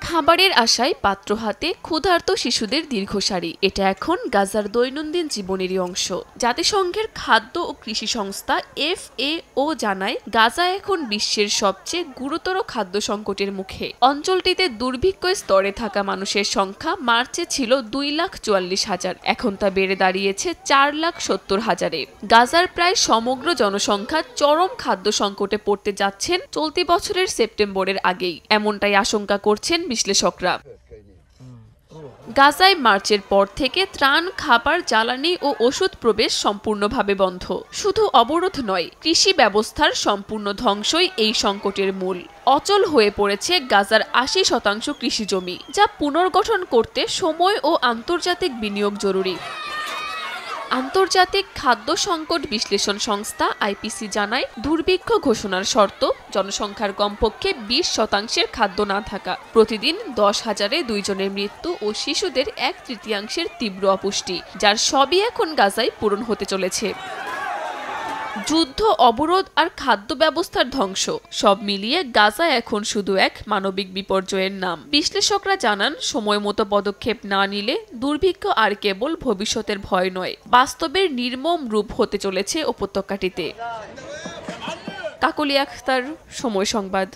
খাবারের আশায় পাত্র হাতে ক্ষুধার্ত শিশুদের দীর্ঘ সারি, এটা এখন গাজার দৈনন্দিন জীবনেরই অংশ। জাতিসংঘের খাদ্য ও কৃষি সংস্থা FAO জানায়, গাজা এখন বিশ্বের সবচেয়ে গুরুতর খাদ্য সংকটের মুখে। অঞ্চলটিতে দুর্ভিক্ষ স্তরে থাকা মানুষের সংখ্যা মার্চে ছিল 2,44,000, এখন তা বেড়ে দাঁড়িয়েছে 4,70,000-এ। গাজার প্রায় সমগ্র জনসংখ্যা চরম খাদ্য সংকটে পড়তে যাচ্ছেন চলতি বছরের সেপ্টেম্বরের আগেই, এমনটাই আশঙ্কা করছেন বিশ্লেষকরা। গাজায় মার্চের পর থেকে ত্রাণ, খাবার, জ্বালানি ও ওষুধ প্রবেশ সম্পূর্ণভাবে বন্ধ। শুধু অবরোধ নয়, কৃষি ব্যবস্থার সম্পূর্ণ ধ্বংসই এই সংকটের মূল। অচল হয়ে পড়েছে গাজার 80% কৃষি জমি, যা পুনর্গঠন করতে সময় ও আন্তর্জাতিক বিনিয়োগ জরুরি। আন্তর্জাতিক খাদ্য সংকট বিশ্লেষণ সংস্থা IPC জানায়, দুর্ভিক্ষ ঘোষণার শর্ত জনসংখ্যার কমপক্ষে 20% খাদ্য না থাকা, প্রতিদিন 10,000-এ 2 জনের মৃত্যু ও শিশুদের 1/3 তীব্র অপুষ্টি, যার সবই এখন গাজায় পূরণ হতে চলেছে। যুদ্ধ, অবরোধ আর খাদ্য ব্যবস্থার ধ্বংস, সব মিলিয়ে গাজা এখন শুধু এক মানবিক বিপর্যয়ের নাম। বিশ্লেষকরা জানান, সময় মতো পদক্ষেপ না নিলে দুর্ভিক্ষ আর কেবল ভবিষ্যতের ভয় নয়, বাস্তবের নির্মম রূপ হতে চলেছে উপত্যকাটিতে। কাকলি আখতার, সময় সংবাদ।